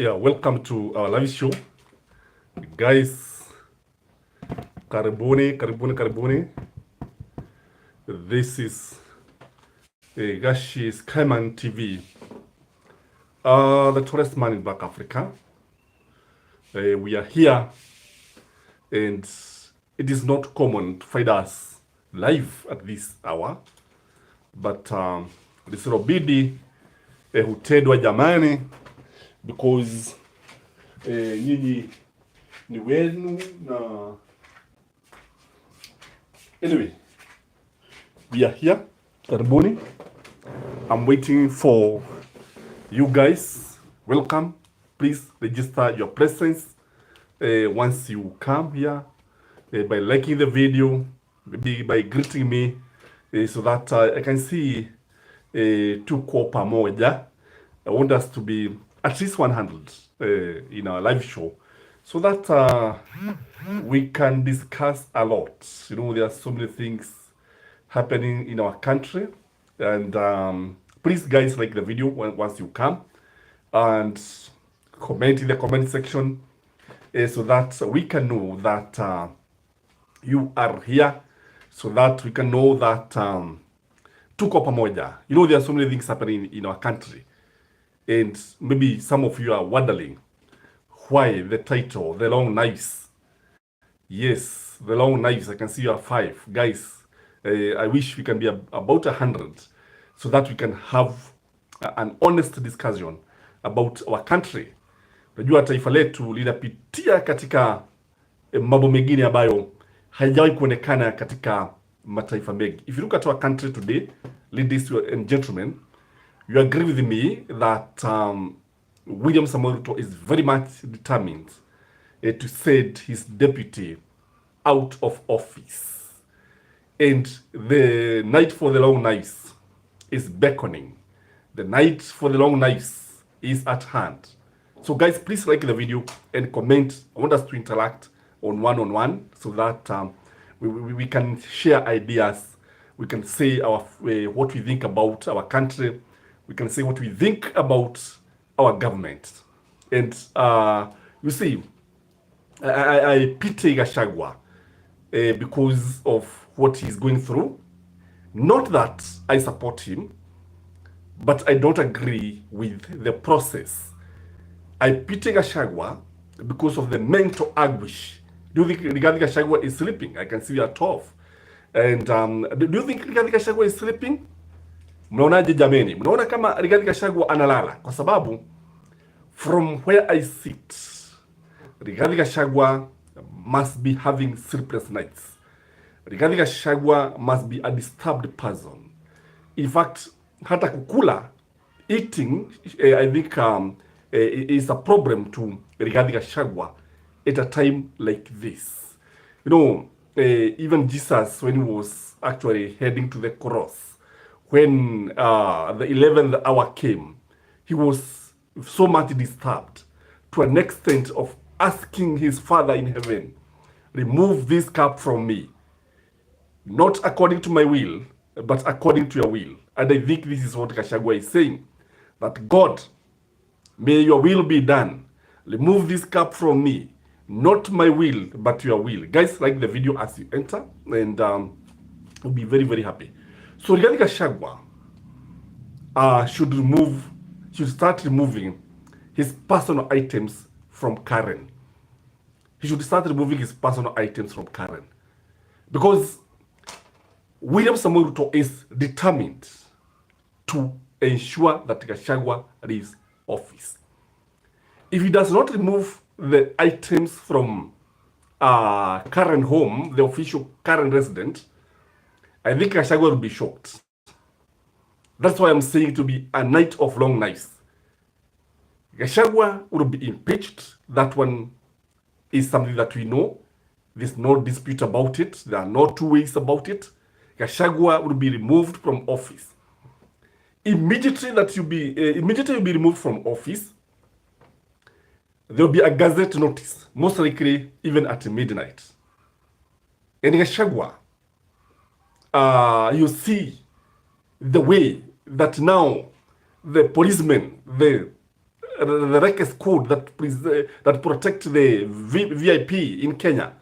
Yeah, welcome to our live show. Guys, karibuni. This is Gashi's Cayman TV. The tallest man in Black Africa. We are here, and it is not common to find us live at this hour, but lisilobidi hutendwa jamani, because nyinyi ni wenu na anyway, we are here. Karibuni. I'm waiting for you guys. Welcome. Please register your presence once you come here by liking the video, maybe by greeting me so that I can see tuko pamoja. I want us to be at least 100 in our live show so that we can discuss a lot. You know, there are so many things happening in our country, and please guys, like the video once you come, and comment in the comment section so that we can know that you are here, so that we can know that tuko pamoja. You know, there are so many things happening in our country, and maybe some of you are wondering why the title, The Long Knives. Yes, The Long Knives. I can see you are 5. Guys, I wish we can be about 100 so that we can have an honest discussion about our country. Najua taifa letu linapitia katika mambo mengine ambayo haijawahi kuonekana katika mataifa mengi. If you look at our country today, ladies and gentlemen, you agree with me that William Samoei Ruto is very much determined to set his deputy out of office. And the night for the long knives is beckoning. The night for the long knives is at hand. So guys, please like the video and comment. I want us to interact on one-on-one so that we can share ideas. We can say our what we think about our country. We can say what we think about our government. And you see, I pity Gachagua because of what he's going through. Not that I support him, but I don't agree with the process. I pity Gachagua because of the mental anguish. Do you think Rigathi Gachagua is sleeping? I can see you are 12. And do you think Rigathi Gachagua is sleeping? Mnaonaje jameni? Mnaona kama Rigathi Gachagua analala? Kwa sababu from where I sit, Rigathi Gachagua must be having sleepless nights. Rigathi Gachagua must be a disturbed person. In fact, hata kukula, eating, I think is a problem to Rigathi Gachagua at a time like this. You know, even Jesus, when he was actually heading to the cross, when the 11th hour came, he was so much disturbed to an extent of asking his Father in heaven, remove this cup from me. Not according to my will, but according to your will. And I think this is what Gachagua is saying, that God, may your will be done. Remove this cup from me. Not my will, but your will. Guys, like the video as you enter, and we'll be very, very happy. So Rigathi Gachagua should start removing his personal items from Karen. He should start removing his personal items from Karen. Because William Samoei Ruto is determined to ensure that Gachagua leaves office. If he does not remove the items from Karen home, the official Karen resident, I think Gachagua will be shocked. That's why I'm saying it will be a night of long knives. Gachagua will be impeached. That one is something that we know. There's no dispute about it. There are no two ways about it. Gachagua will be removed from office. Immediately you'll be removed from office, there will be a gazette notice, most likely even at midnight. And Gachagua, you see the way that now the policemen, the the Rekes code that protect the VIP in Kenya,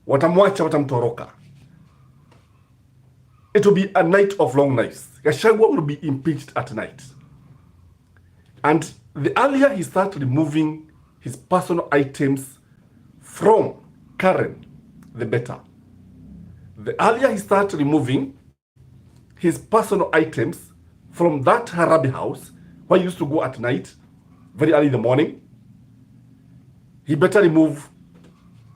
watamwacha, watamtoroka. It will be a night of long nights. Gachagua will be impeached at night. And the earlier he starts removing his personal items from Karen, the better. The earlier he starts removing his personal items from that Harabi house, where he used to go at night, very early in the morning, he better remove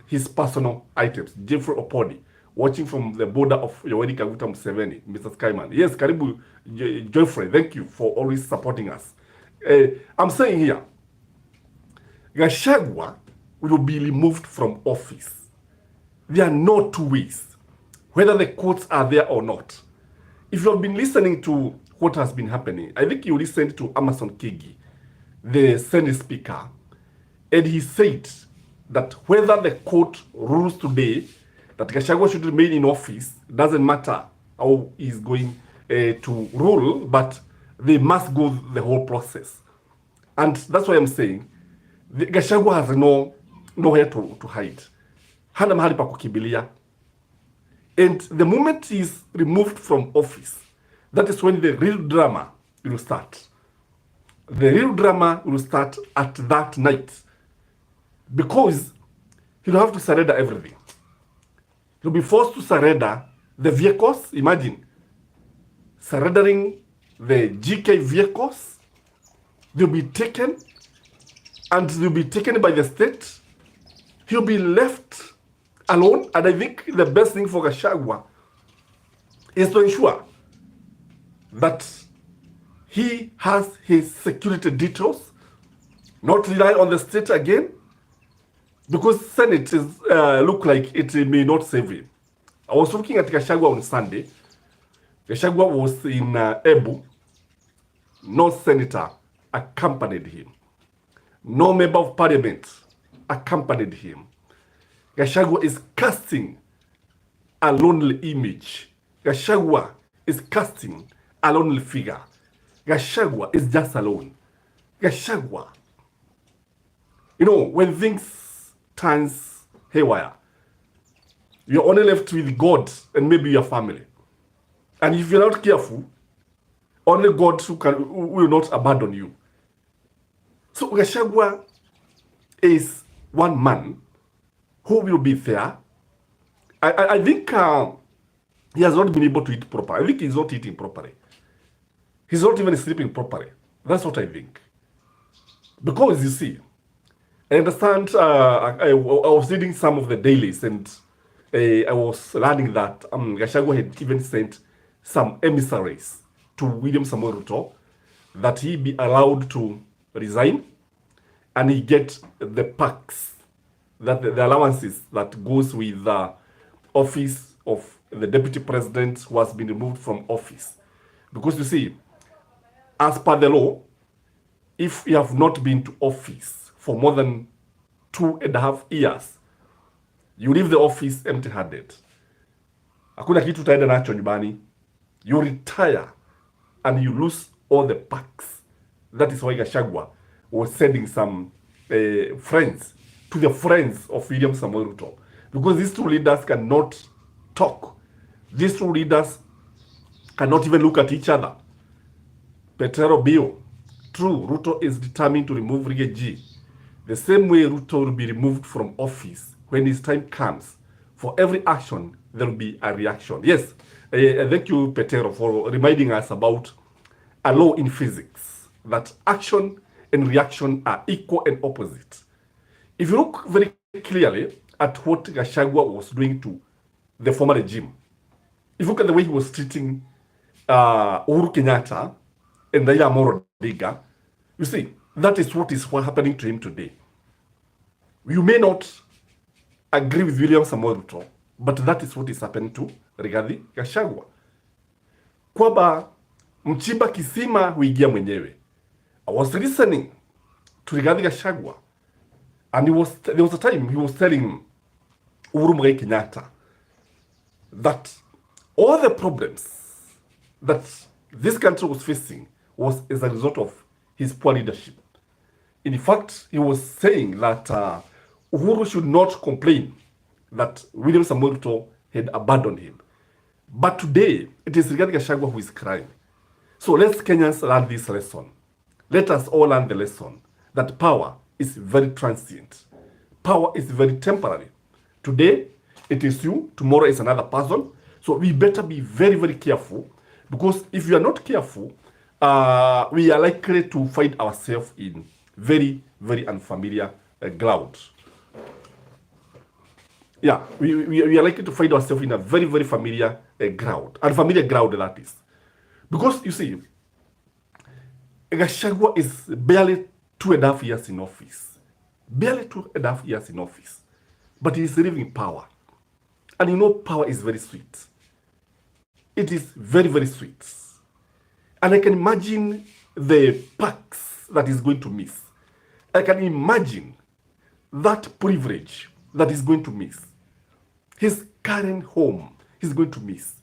his personal items. Jeffrey Opodi, watching from the border of Yoweri Kaguta Museveni, Mr. Skyman. Yes, Karibu Jeffrey, thank you for always supporting us. I'm saying here, Gachagua will be removed from office. There are no two ways, whether the courts are there or not. If you have been listening to what has been happening, I think you listened to Amason Kigi, the Senate Speaker, and he said that whether the court rules today that Gachagua should remain in office, doesn't matter how he's going to rule, but they must go the whole process. And that's why I'm saying Gachagua has nowhere to hide. Hana mahali pa kukimbilia. And the moment he's removed from office, that is when the real drama will start. The real drama will start at that night, because he'll have to surrender everything. He'll be forced to surrender the vehicles. Imagine surrendering the GK vehicles. They'll be taken, and they'll be taken by the state. He'll be left alone. And I think the best thing for Gachagua is to ensure that he has his security details, not rely on the state again, because Senate is look like it may not save him. I was looking at Gachagua on Sunday. Gachagua was in Ebu. No senator accompanied him. No member of parliament accompanied him. Gachagua is casting a lonely image. Gachagua is casting a lonely figure. Gachagua is just alone. Gachagua. You know, when things turns haywire, you're only left with God and maybe your family. And if you're not careful, only God who will not abandon you. So Gachagua is one man who will be there. I think he has not been able to eat properly. I think he's not eating properly. He's not even sleeping properly. That's what I think. Because you see, I understand, I was reading some of the dailies, and I was learning that Gachagua had even sent some emissaries to William Samoei Ruto that he be allowed to resign and he get the perks, that the allowances that goes with the office of the deputy president who has been removed from office. Because you see, as per the law, if you have not been to office for more than 2.5 years, you leave the office empty-handed. Hakuna kitu utaenda nacho nyumbani. You retire and you lose all the perks. That is why Gachagua was sending some friends to the friends of William Samoei Ruto. Because these two leaders cannot talk. These two leaders cannot even look at each other. Petero Bio, true, Ruto is determined to remove Riggy G. The same way Ruto will be removed from office when his time comes. For every action, there will be a reaction. Yes, thank you, Petero, for reminding us about a law in physics, that action and reaction are equal and opposite. If you look very clearly at what Gachagua was doing to the former regime, if you look at the way he was treating Uhuru Kenyatta and Raila Amolo Odinga, you see, that is what is happening to him today. You may not agree with William Samoei Ruto, but that is what is happening to Rigathi Gachagua. Kwamba mchimba kisima huingia mwenyewe. I was listening to Rigathi Gachagua, and there was a time he was telling Uhuru Muigai Kenyatta that all the problems that this country was facing was as a result of his poor leadership. In fact, he was saying that Uhuru should not complain that William Samoei Ruto had abandoned him. But today, it is Rigathi Gachagua who is crying. So let's Kenyans learn this lesson. Let us all learn the lesson that power is very transient. Power is very temporary. Today, it is you. Tomorrow is another person. So we better be very, very careful, because if we are not careful, we are likely to find ourselves in very, very unfamiliar ground. Yeah, we are likely to find ourselves in a very, very familiar ground. Unfamiliar ground, that is. Because, you see, Gachagua is barely 2.5 years in office. Barely 2.5 years in office. But he is living power. And you know, power is very sweet. It is very, very sweet. And I can imagine the perks that he's going to miss. I can imagine that privilege that he's going to miss. His current home he's going to miss.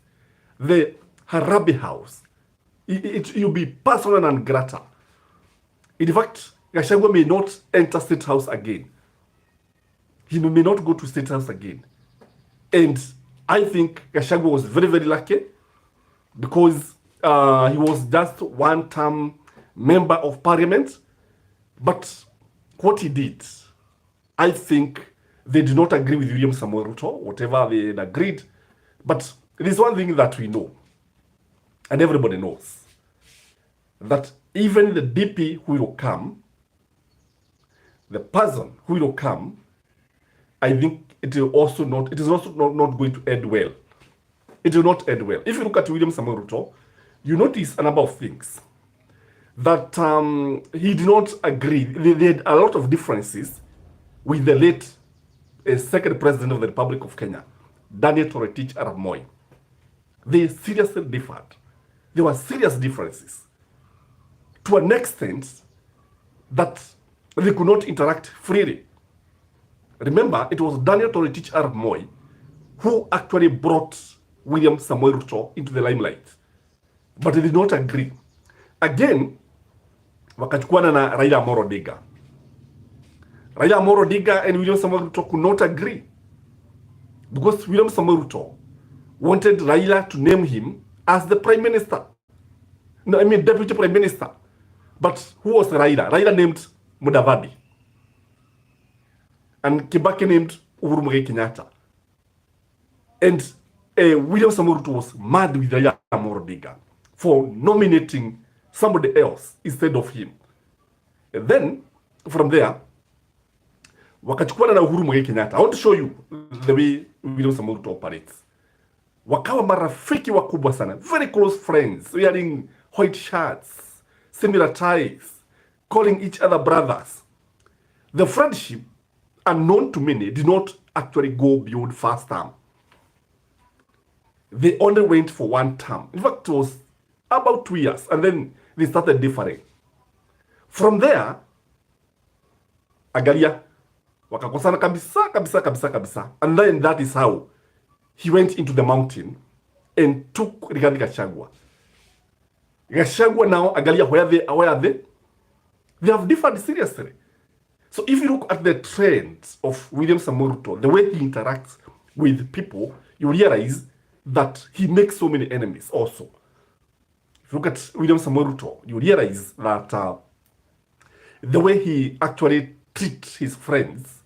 The Harabe house. It will be personal and grata. In fact, Gachagua may not enter State House again. He may not go to State House again. And I think Gachagua was very, very lucky, because he was just one-term member of parliament. But what he did, I think they did not agree with William Samoei Ruto, whatever they had agreed. But there is one thing that we know, and everybody knows, that even the DP who will come, the person who will come, I think it is also not going to end well. It will not end well. If you look at William Samoei Ruto, you notice a number of things. That he did not agree. They had a lot of differences with the late second president of the Republic of Kenya, Daniel Toroitich arap Moi. They seriously differed. There were serious differences, to an extent that they could not interact freely. Remember, it was Daniel Toroitich arap Moi who actually brought William Samoei Ruto into the limelight. But they did not agree. Again, wakachukuana na Raila Amolo Odinga. Raila Amolo Odinga and William Samoei Ruto could not agree, because William Samoei Ruto wanted Raila to name him as the prime minister. No, I mean deputy prime minister. But who was Raila? Raila named Mudavadi. And Kibaki named Uhuru Muigai Kenyatta. And William Samoei Ruto was mad with Raila Amolo Odinga for nominating somebody else instead of him. And then, from there, wakachukuana na Uhuru Muigai Kenyatta. I want to show you the way William Samoei Ruto operates. Wakawa marafiki wakubwa sana, very close friends, wearing white shirts, similar ties, calling each other brothers. The friendship, unknown to many, did not actually go beyond first term. They only went for one term. In fact, it was about 2 years, and then they started differing. From there, Agalia, wakakosana kabisa. And then that is how he went into the mountain and took Rigathi Gachagua. Gachagua now, Agalia, where are they? They have differed seriously. So if you look at the trends of William Samoei Ruto, the way he interacts with people, you realize that he makes so many enemies also. If you look at William Samoei Ruto, you realize that the way he actually treats his friends,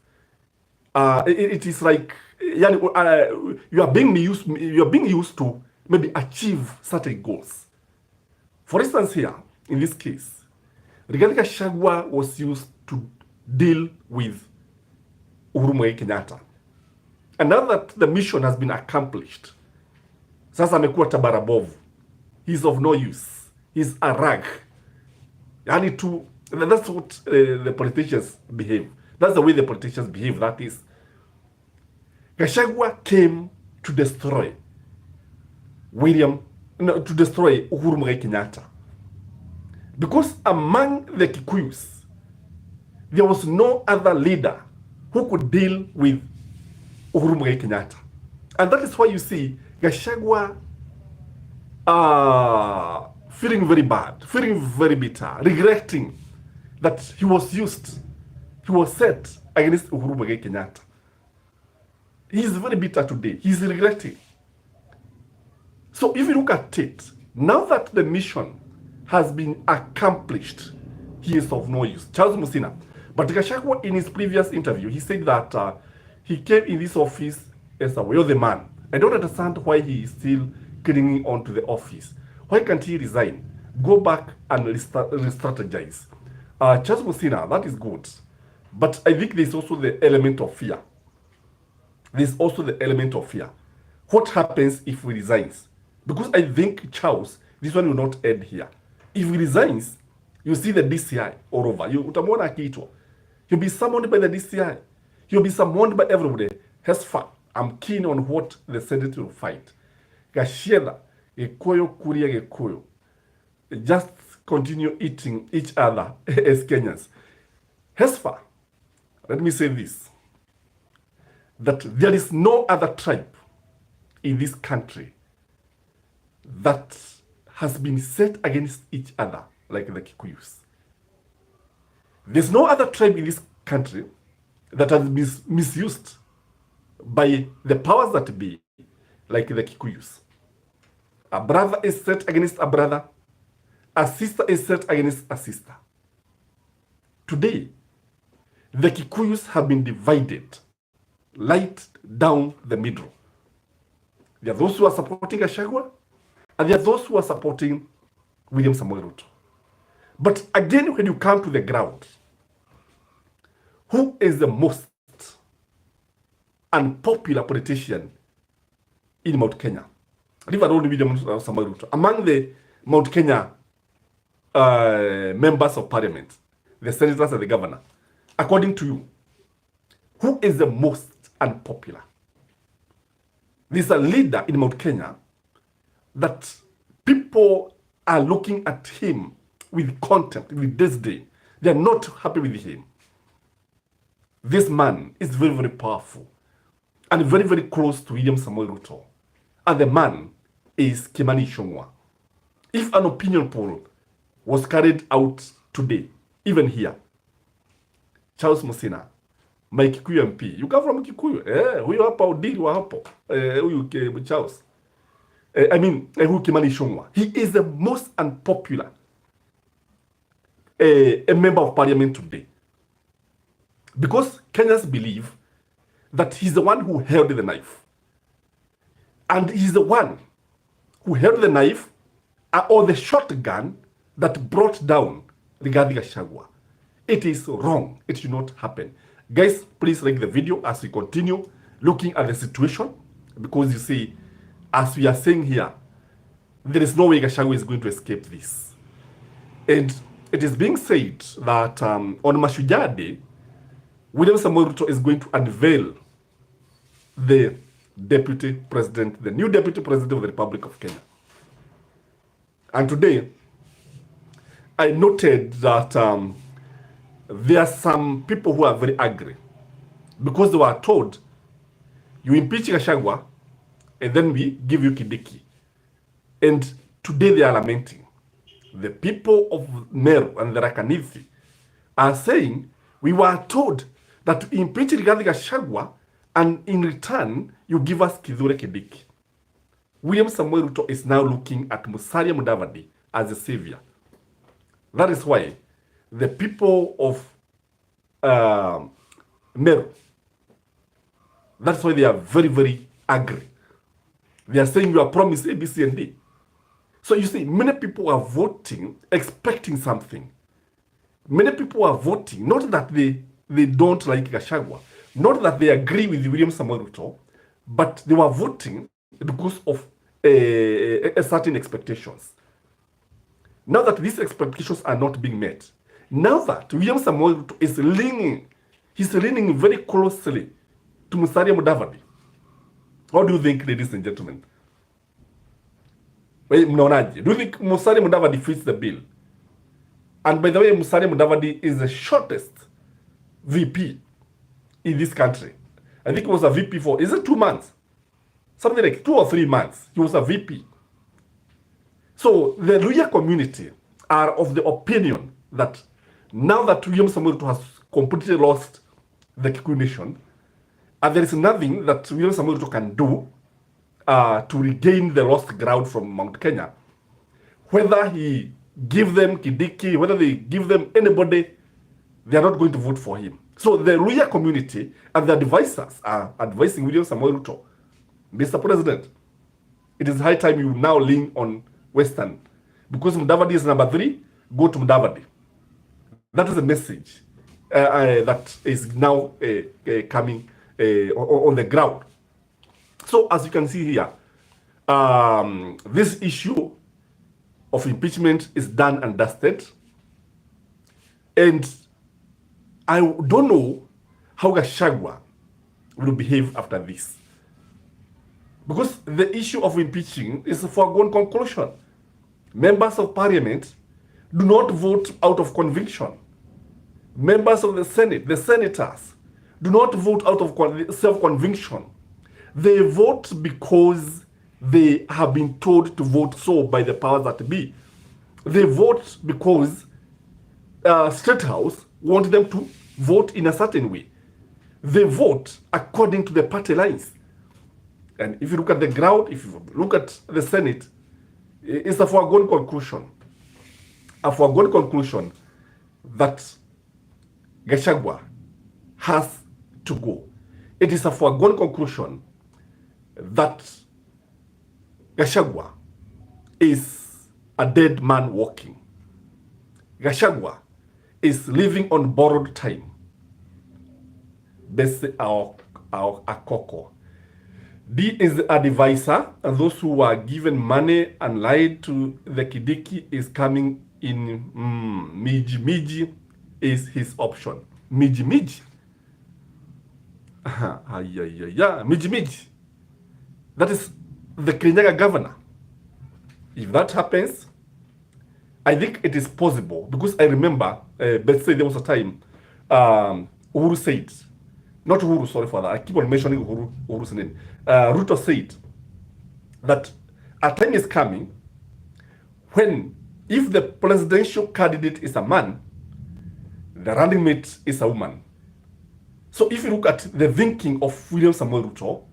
it is like you are being used to maybe achieve certain goals. For instance, here in this case, Rigathi Gachagua was used to deal with Uhuru Muigai Kenyatta. And now that the mission has been accomplished, sasa amekuwa tabarabovu. He's of no use. He's a rag. That's what the politicians behave. That's the way the politicians behave. That is, Gachagua came to destroy Uhuru Muigai Kenyatta. Because among the Kikuyus, there was no other leader who could deal with Uhuru Muigai Kenyatta. And that is why you see Gachagua feeling very bad, feeling very bitter, regretting that he was used, he was set against Uhuru Muigai Kenyatta. He is very bitter today. He is regretting. So if you look at it, now that the mission has been accomplished, he is of no use. Charles Musina. But Gachagua, in his previous interview, he said that he came in this office as a wealthy man. I don't understand why he is still clinging on to the office. Why can't he resign? Go back and re-strategize. Charles Musina, that is good. But I think there's also the element of fear. There's also the element of fear. What happens if he resigns? Because I think Charles, this one will not end here. If he resigns, you see the DCI all over. Utamwona akiitwa. He'll be summoned by the DCI. He'll be summoned by everybody. Henceforth, I'm keen on what the Senate will fight. Gashela, Gekoyo, Kuria, Gekoyo. Just continue eating each other as Kenyans. Henceforth, let me say this, that there is no other tribe in this country that has been set against each other like the Kikuyus. There's no other tribe in this country that has been misused by the powers that be like the Kikuyus. A brother is set against a brother. A sister is set against a sister. Today, the Kikuyus have been divided right down the middle. There are those who are supporting Gachagua, and there are those who are supporting William Samoei Ruto. But again, when you come to the ground, who is the most unpopular politician in Mount Kenya? Leave alone William Samoei Ruto. Among the Mount Kenya members of parliament, the senators and the governor, according to you, who is the most unpopular? There's a leader in Mount Kenya that people are looking at him with contempt, with disdain. They are not happy with him. This man is very, very powerful and very, very close to William Samoei Ruto. And the man is Kimani Ichung'wah. If an opinion poll was carried out today, even here, Charles Musina, my Kikuyu MP, you come from Kikuyu, huyo hapa udiri wa hapo, huyu Charles, huyu Kimani Ichung'wah, he is the most unpopular a member of parliament today. Because Kenyans believe that he's the one who held the knife. And he's the one who held the knife or the shotgun that brought down Rigathi Gachagua. It is wrong. It should not happen. Guys, please like the video as we continue looking at the situation. Because you see, as we are saying here, there is no way Gachagua is going to escape this. And it is being said that on Mashujaa Day, William Samoei Ruto is going to unveil the deputy president, the new deputy president of the Republic of Kenya. And today, I noted that there are some people who are very angry because they were told, you impeach Gachagua and then we give you Kindiki. And today they are lamenting. The people of Meru and the Rakanithi are saying, we were told that to impeach Rigathi Gachagua and in return, you give us Kithure Kindiki. William Samoei Ruto is now looking at Musalia Mudavadi as a savior. That is why the people of Meru, that's why they are very, very angry. They are saying you are promised A, B, C, and D. So you see, many people are voting expecting something. Many people are voting, not that they don't like Gachagua, not that they agree with William Samoei Ruto, but they were voting because of a certain expectations. Now that these expectations are not being met, now that William Samoei Ruto is leaning very closely to Musalia Mudavadi. What do you think, ladies and gentlemen? Do you think Musalia Mudavadi fits the bill? And by the way, Musalia Mudavadi is the shortest VP in this country. I think it was a VP for, is it 2 months? Something like 2 or 3 months. He was a VP. So the Luhya community are of the opinion that Now that William Samoei Ruto has completely lost the Kikuyu nation, and there is nothing that William Samoei Ruto can do to regain the lost ground from Mount Kenya, whether he give them Kidiki, whether they give them anybody, they are not going to vote for him. So the Luhya community and the advisors are advising William Samoei Ruto, Mr. President, it is high time you now lean on Western. Because Mudavadi is number 3, go to Mudavadi. That is a message that is now coming on the ground. So as you can see here, this issue of impeachment is done and dusted. And I don't know how Gachagua will behave after this. Because the issue of impeaching is a foregone conclusion. Members of parliament do not vote out of conviction. Members of the Senate, the senators, do not vote out of self-conviction. They vote because they have been told to vote so by the powers that be. They vote because State House want them to vote in a certain way. They vote according to the party lines. And if you look at the ground, if you look at the Senate, it's a foregone conclusion. A foregone conclusion that Gachagua has to go. It is a foregone conclusion that Gachagua is a dead man walking. Gachagua is living on borrowed time. Bese our akoko. D is the advisor, and those who were given money and lied to the Kidiki is coming in. Miji is his option. Miji. Miji. That is the Kirinyaga governor. If that happens, I think it is possible, because I remember, let's say there was a time, Uhuru said, not Uhuru, sorry for that, I keep on mentioning Uhuru's name. Ruto said that a time is coming when, if the presidential candidate is a man, the running mate is a woman. So if you look at the thinking of William Samoei Ruto,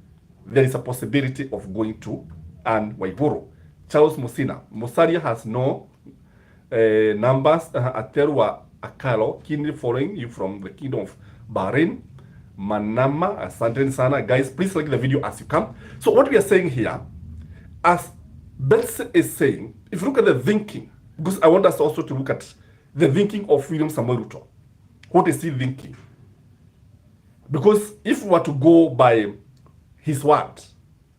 there is a possibility of going to Anne Waiguru. Charles Musina. Musalia has no numbers. Aterwa Akalo, keenly following you from the kingdom of Bahrain. Manama, asante sana. Guys, please like the video as you come. So what we are saying here, as Betsy is saying, if you look at the thinking, because I want us also to look at the thinking of William Samoei Ruto. What is he thinking? Because if we were to go by his word,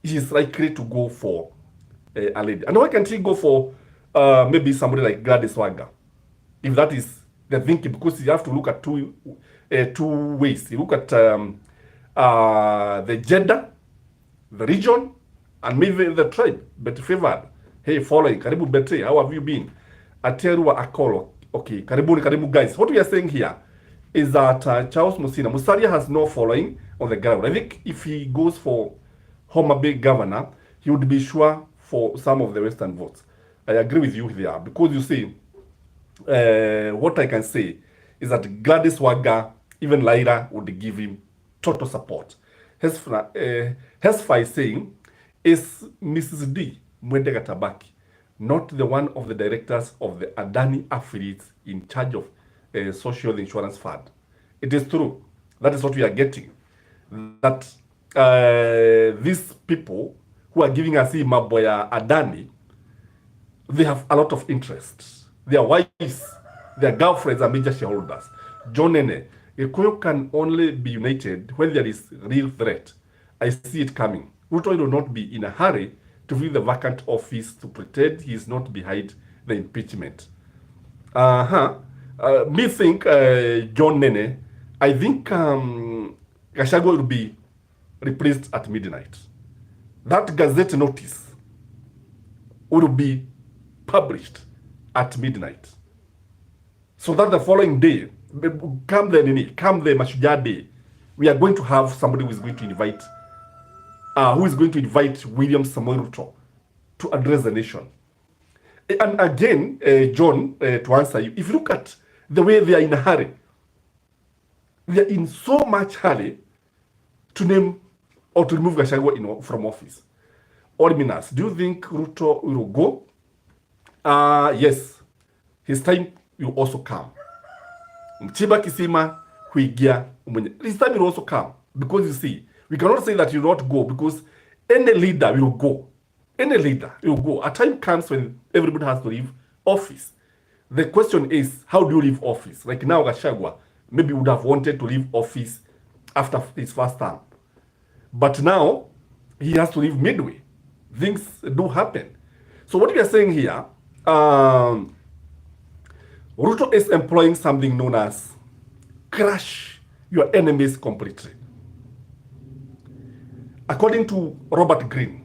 he is likely to go for a lady. And why can't he go for maybe somebody like Gladys Wanga? If that is the thinking, because you have to look at two ways. You look at the gender, the region, and maybe the tribe. But favored. Hey, following. Karibu Betty, how have you been? Aterua Akolo. Okay, Karibu guys. What we are saying here is that Charles Musalia has no following on the ground. I think if he goes for Homa Bay governor, he would be sure for some of the Western votes. I agree with you there, because you see, what I can say is that Gladys Wanga, even Lyra, would give him total support. Hesfa is saying, is Mrs. D. Mwende Gatabaki not the one of the directors of the Adani affiliates in charge of social insurance fund? It is true. That is what we are getting. That these people who are giving us Maboya Adani, they have a lot of interest. Their wives, their girlfriends are major shareholders. John Nene, Gikuyu can only be united when there is real threat. I see it coming. Ruto will not be in a hurry to fill the vacant office to pretend he is not behind the impeachment. Me think, John Nene, I think Gachagua will be replaced at midnight. That Gazette notice will be published at midnight, so that the following day, come the Mashujaa day, we are going to have somebody who is going to invite William Samoei Ruto to address the nation. And again, John, to answer you, if you look at the way they are in a hurry. They are in so much hurry to name or to remove Gachagua from office. Orminas, do you think Ruto will go? Yes, his time will also come. Mchiba Kisima, Huigia, his time will also come. Because you see, we cannot say that you will not go, because any leader will go. Any leader will go. A time comes when everybody has to leave office. The question is, how do you leave office? Like now, Gachagua maybe would have wanted to leave office after his first term. But now, he has to leave midway. Things do happen. So what we are saying here, Ruto is employing something known as crush your enemies completely. According to Robert Greene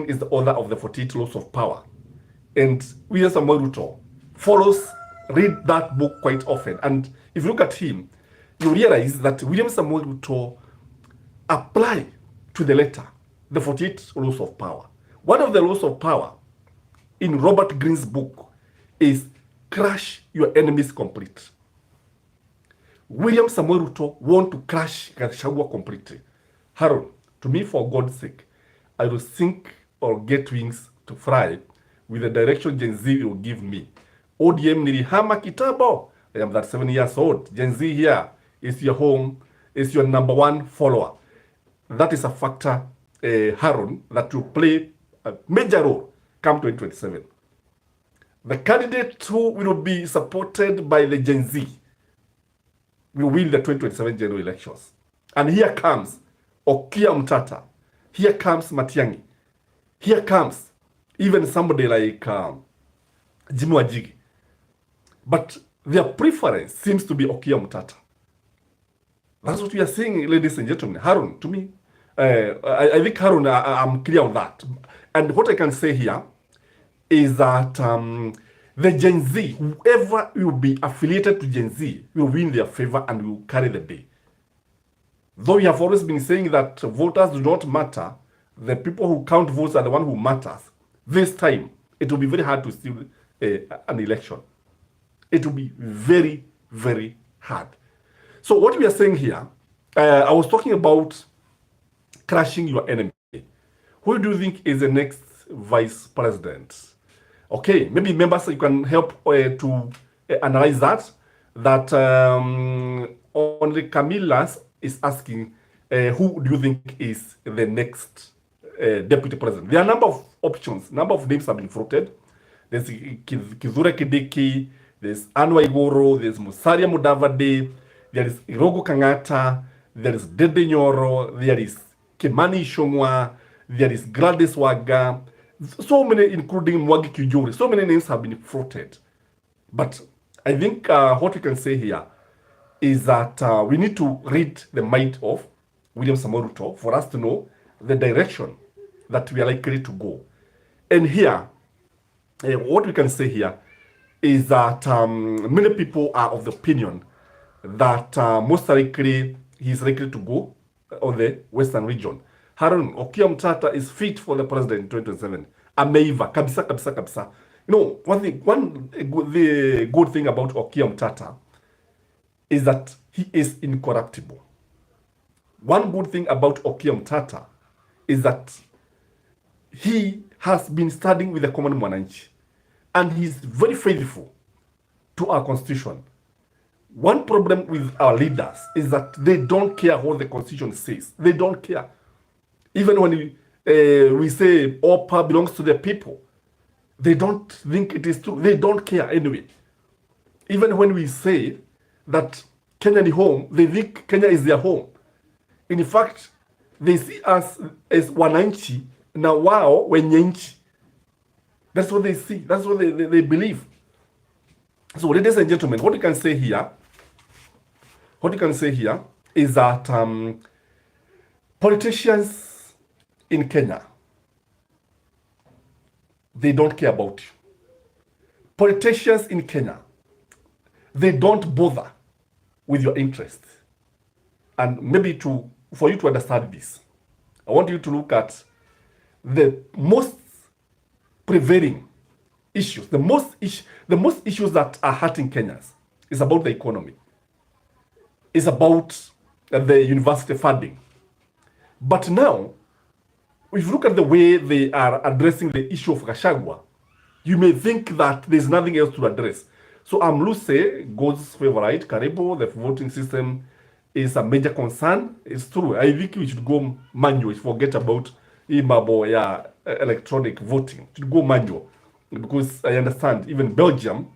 is the author of the 48 Laws of Power. And William Samoei Ruto read that book quite often. And if you look at him, you realize that William Samoei Ruto apply to the letter the 48 Laws of Power. One of the laws of power in Robert Greene's book is crush your enemies complete. William Samoei Ruto want to crush Gachagua completely. Harold, to me, for God's sake, I will sink or get wings to fly with the direction Gen Z will give me. ODM nilihama kitabo. I am that 7 years old. Gen Z here is your home, is your number one follower. That is a factor, Harold, that will play a major role come 2027. The candidate who will be supported by the Gen Z will win the 2027 general elections. And here comes Okia Mtata. Here comes Matiang'i. Here comes even somebody like Jimmy Wanjigi. But their preference seems to be Okia Mtata. That's what we are saying, ladies and gentlemen. Harun, to me, I think Harun, I'm clear on that. And what I can say here is that the Gen Z, whoever will be affiliated to Gen Z, will win their favor and will carry the day. Though we have always been saying that voters do not matter, the people who count votes are the one who matters. This time, it will be very hard to steal an election. It will be very, very hard. So what we are saying here, I was talking about crushing your enemy. Who do you think is the next vice president? Okay, maybe members, you can help to analyze that. That only Camilas is asking, who do you think is the next deputy president? There are a number of options, number of names have been floated. There's Kithure Kindiki, there's Anne Waiguru, there's Musalia Mudavadi, there is Irungu Kang'ata, there is Dede Nyoro, there is Kimani Ichung'wah, there is Gladys Wanga, so many, including Mwangi Kiunjuri, so many names have been floated. But I think what we can say here is that we need to read the mind of William Samoei Ruto for us to know the direction that we are likely to go. And here, what we can say here is that many people are of the opinion that most likely he is likely to go on the Western region. Harun, Okia Mtata is fit for the president in 2027. Ameiva, kabisa, kabisa, kabisa. You know, the good thing about Okia Mtata is that he is incorruptible. One good thing about Okia Mtata is that he has been studying with the common mwananchi, and he is very faithful to our constitution. One problem with our leaders is that they don't care what the constitution says. They don't care. Even when we say all power belongs to the people, they don't think it is true. They don't care anyway. Even when we say that Kenya is home, they think Kenya is their home. In fact, they see us as wananchi na wao wenyenchi. That's what they see. That's what they believe. So, ladies and gentlemen, what you can say here is that politicians in Kenya, they don't care about you. Politicians in Kenya, they don't bother with your interests. And maybe for you to understand this, I want you to look at the most prevailing issues, the most issues that are hurting Kenyans is about the economy. It's about the university funding. But now, if you look at the way they are addressing the issue of Gachagua, you may think that there's nothing else to address. So Luce, God's favorite, Karibo, the voting system is a major concern. It's true. I think we should go manual. Forget about imabo, electronic voting. We should go manual. Because I understand even Belgium,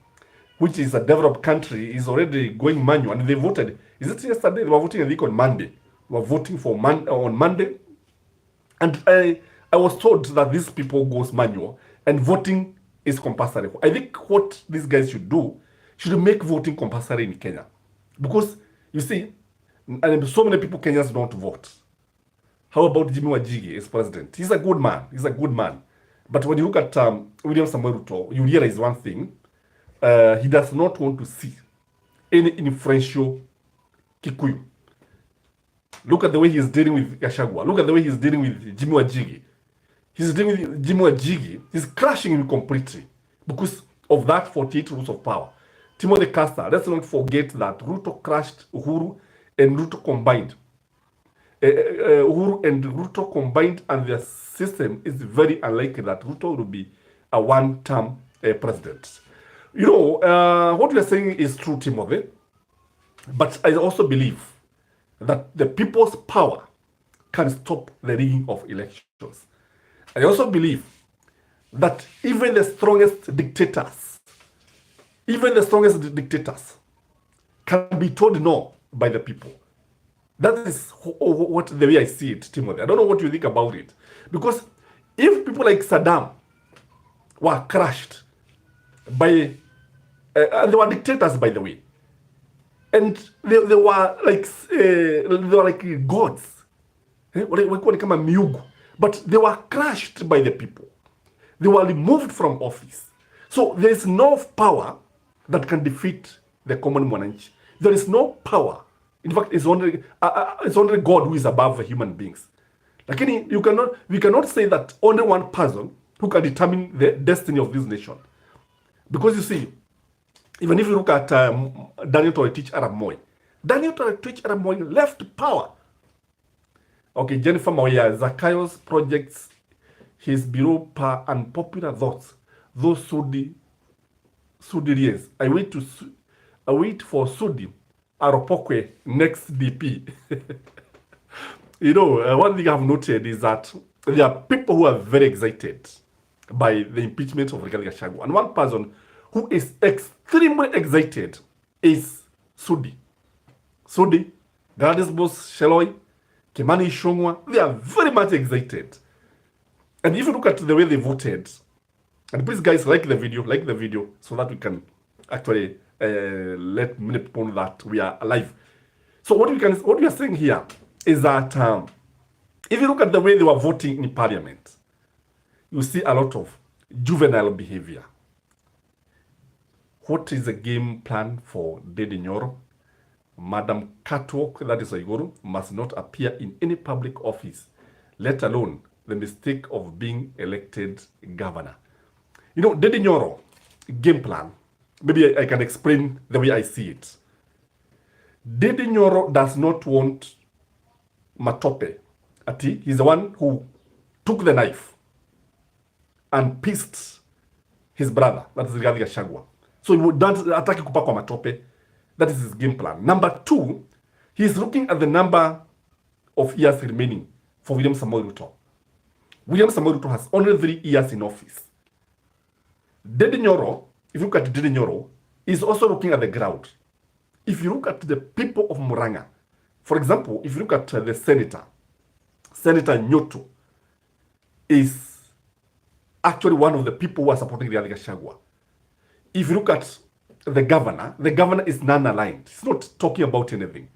which is a developed country, is already going manual. And they voted. Is it yesterday? They were voting, I think, on Monday. They were voting for on Monday. And I was told that these people goes manual and voting is compulsory. I think what these guys should do, should make voting compulsory in Kenya. Because, you see, and so many people Kenyans don't vote. How about Jimmy Wajigi as president? He's a good man. He's a good man. But when you look at William Samoei Ruto, you realize one thing. He does not want to see any influential Kikuyu. Look at the way he's dealing with Gachagua. Look at the way he's dealing with Jimmy Wajigi. He's dealing with Jimmy Wajigi. He's crashing him completely because of that 48 rules of power. Timothy Casta, let's not forget that Ruto crashed Uhuru and Ruto combined. Uhuru and Ruto combined, and their system is very unlikely that Ruto will be a one-term president. You know, what we are saying is true, Timothy, but I also believe that the people's power can stop the rigging of elections. I also believe that even the strongest dictators can be told no by the people. That is what the way I see it, Timothy. I don't know what you think about it. Because if people like Saddam were crushed by, and they were dictators, by the way, and they were like gods, but they were crushed by the people. They were removed from office. So there is no power that can defeat the common mwananchi. There is no power. In fact, it's only God who is above the human beings. Lakini we cannot say that only one person who can determine the destiny of this nation. Because you see, even if you look at Daniel Toroitich Arap Moi, Daniel Toroitich Arap Moi left power. Okay, Jennifer Mawia, Zacchaeus projects his bureau per unpopular thoughts. Those Sudi I wait for Sudi Aropokwe next DP. You know, one thing I've noted is that there are people who are very excited by the impeachment of Rigathi Gachagua. And one person who is extremely excited is Sudi. Sudi, Gladys Boss Sheloi, Kimani Ichung'wah, they are very much excited. And if you look at the way they voted, and please guys like the video so that we can actually let many people know that we are alive. So what we are saying here is that if you look at the way they were voting in parliament, you see a lot of juvenile behavior. What is the game plan for Dede Nyoro? Madam Catwalk, that is Igoro, must not appear in any public office, let alone the mistake of being elected governor. You know, Dede Nyoro game plan, maybe I can explain the way I see it. Dede Nyoro does not want Matope. Ati, he's the one who took the knife and pierced his brother, that is Rigathi Gachagua. So he would attack kupakwa Matope. That is his game plan. Number two, he's looking at the number of years remaining for William Samoei Ruto. William Samoei Ruto has only 3 years in office. Dede Nyoro, if you look at Dede Nyoro, is also looking at the ground. If you look at the people of Murang'a, for example, if you look at the Senator Nyoto is actually one of the people who are supporting Rigathi Gachagua. If you look at the governor is non-aligned. He's not talking about anything.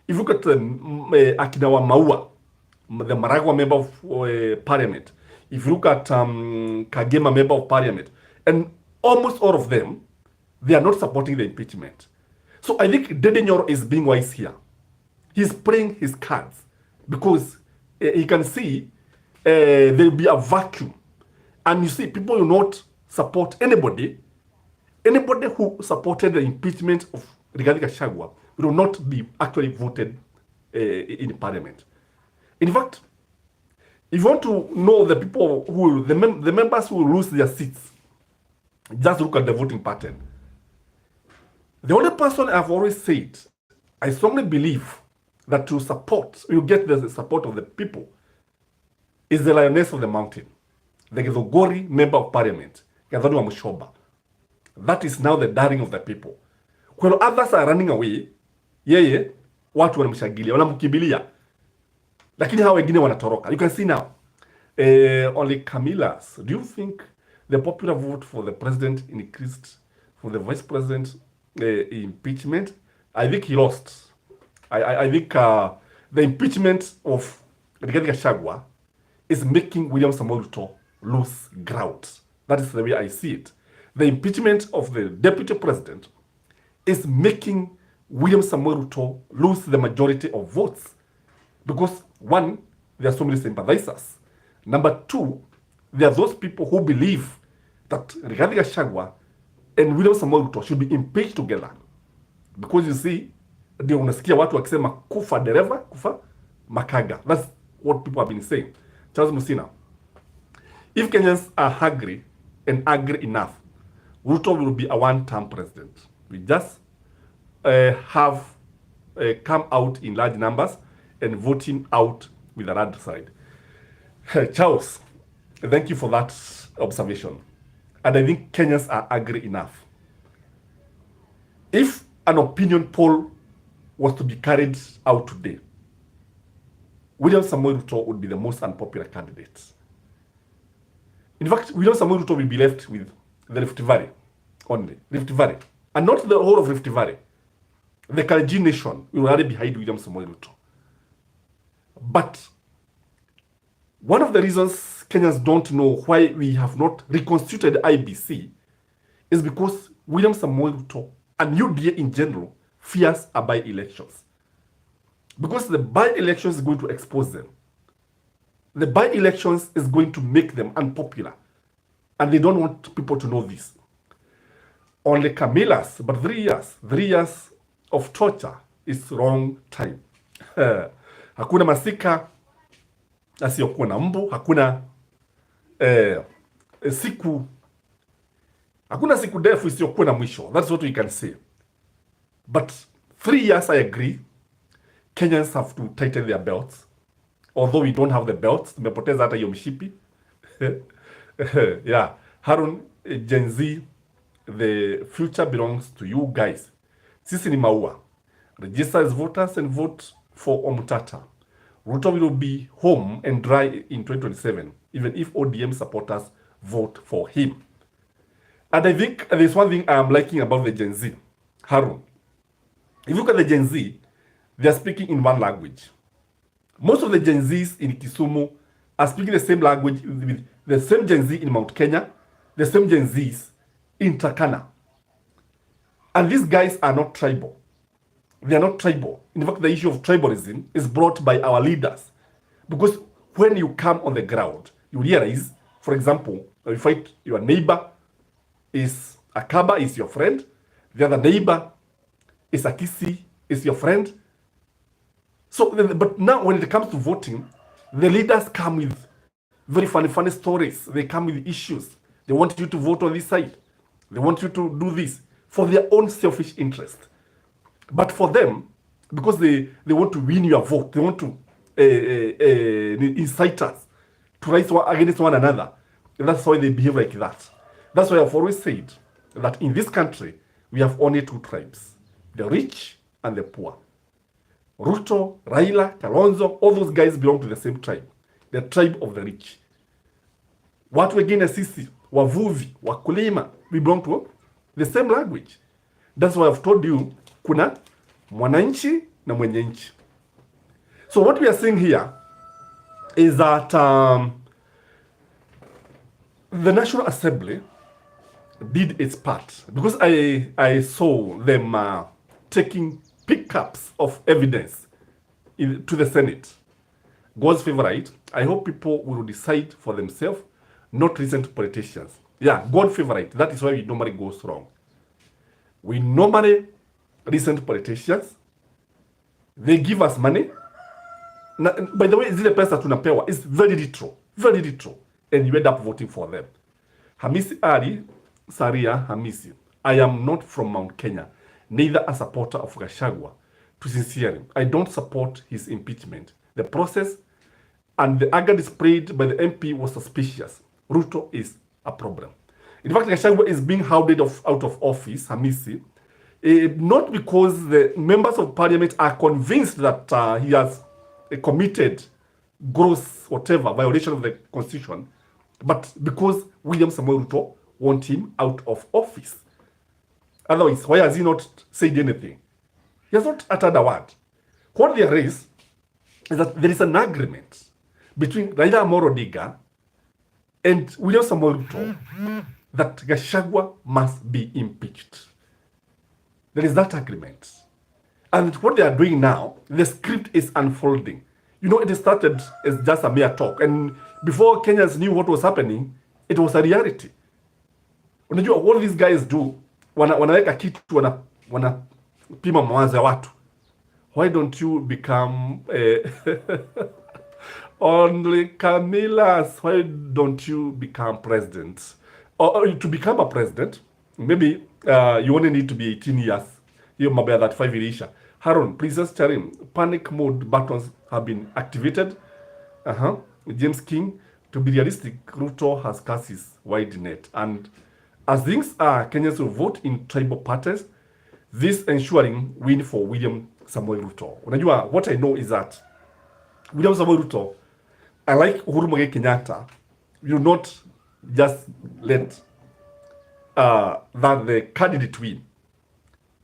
If you look at Akinawa Maua, the Maragwa member of parliament, if you look at Kagema member of parliament, and almost all of them, they are not supporting the impeachment. So I think Dede Nyoro is being wise here. He's playing his cards because he can see there will be a vacuum. And you see, people will not support anybody who supported the impeachment of Rigathi Gachagua will not be actually voted in parliament. In fact, if you want to know the people who, the members who will lose their seats, just look at the voting pattern. The only person I've always said, I strongly believe that to support, you get the support of the people, is the Lioness of the Mountain, the Githogori member of parliament, Gathoni wa Mushoba. That is now the darling of the people. When others are running away, yeye watu wanamshangilia, wanamkimbilia. Lakini hawa wengine wanatoroka. You can see now. Only Camilas, do you think the popular vote for the president increased for the vice president impeachment? I think he lost. I think the impeachment of Rigathi Gachagua is making William Samoei Ruto lose ground. That is the way I see it. The impeachment of the deputy president is making William Samoei Ruto lose the majority of votes. Because one, there are so many sympathizers. Number two, there are those people who believe that Rigathi Gachagua and William Samoei Ruto should be impeached together. Because you see, ndio unasikia watu wakisema kufa dereva, kufa makaga. That's what people have been saying. Charles Musina, if Kenyans are hungry and angry enough, Ruto will be a one-term president. We just have come out in large numbers and voting out with the red side. Charles, thank you for that observation. And I think Kenyans are angry enough. If an opinion poll was to be carried out today, William Samoei Ruto would be the most unpopular candidate. In fact, William Samoei Ruto will be left with the Rift Valley only. Rift Valley. And not the whole of Rift Valley. The Kalenjin nation will already be behind William Samoei Ruto. But one of the reasons Kenyans don't know why we have not reconstituted IBC is because William Samoei Ruto and UDA in general fears a by-elections. Because the by-elections is going to expose them. The by-elections is going to make them unpopular. And they don't want people to know this. Only Camilas, but 3 years of torture is wrong time. Hakuna masika asiyokuwa na mbu, hakuna siku ndefu isiyokuwa na mwisho. That's what we can say. But 3 years, I agree, Kenyans have to tighten their belts. Although we don't have the belts, tumepoteza hata hiyo mshipi. Yeah, Harun, Gen Z, the future belongs to you guys. Sisi ni maua. Register as voters and vote for Omutata. Ruto will be home and dry in 2027, even if ODM supporters vote for him. And I think there's one thing I'm liking about the Gen Z. Harun, if you look at the Gen Z, they are speaking in one language. Most of the Gen Zs in Kisumu are speaking the same language with the same Gen Z in Mount Kenya, the same Gen Zs in Turkana. And these guys are not tribal. They are not tribal. In fact, the issue of tribalism is brought by our leaders. Because when you come on the ground, you realize, for example, you fight your neighbor is a Kaba, is your friend. The other neighbor is a Kisi, is your friend. So, but now when it comes to voting, the leaders come with very funny stories. They come with issues. They want you to vote on this side. They want you to do this for their own selfish interest. But for them, because they want to win your vote, they want to incite us to rise against one another. And that's why they behave like that. That's why I've always said that in this country, we have only 2 tribes, the rich and the poor. Ruto, Raila, Kalonzo, all those guys belong to the same tribe, the tribe of the rich. Watu wengine sisi, wavuvi, wakulima, we belong to the same language. That's why I've told you, kuna mwananchi na mwenye nchi. So what we are seeing here is that the National Assembly did its part, because I saw them taking pickups of evidence to the Senate. God's favorite. I hope people will decide for themselves, not listen to politicians. Yeah, God favorite. That is why we normally go wrong. We normally listen to politicians. They give us money. By the way, zile pesa tunapewa is very little. Very little. And you end up voting for them. Hamisi Ali, Saria Hamisi. I am not from Mount Kenya, neither a supporter of Gachagua. To sincerely, I don't support his impeachment. The process and the anger displayed by the MP was suspicious. Ruto is a problem. In fact, Gachagua is being hounded out of office, Hamisi, not because the members of parliament are convinced that he has committed gross whatever violation of the constitution, but because William Samoei Ruto want him out of office. Otherwise, why has he not said anything? He has not uttered a word. What there is that there is an agreement between Raila Amolo Odinga and William Samoei Ruto that Gachagua must be impeached. There is that agreement. And what they are doing now, the script is unfolding. You know, it started as just a mere talk. And before Kenyans knew what was happening, it was a reality. Unajua, what these guys do, wanaweka kitu, wanapima mawazo ya watu. Why don't you become only Camilas? Why don't you become president? Or to become a president, maybe you only need to be 18 years. You might be at that 5 years. Haron, please just tell him, panic mode buttons have been activated. James King, to be realistic, Ruto has cast his wide net. And as things are, Kenyans will vote in tribal parties, this ensuring win for William Samoei Ruto. Unajua, what I know is that William Samoei Ruto, unlike Uhuru Muigai Kenyatta, will not just let that the candidate win.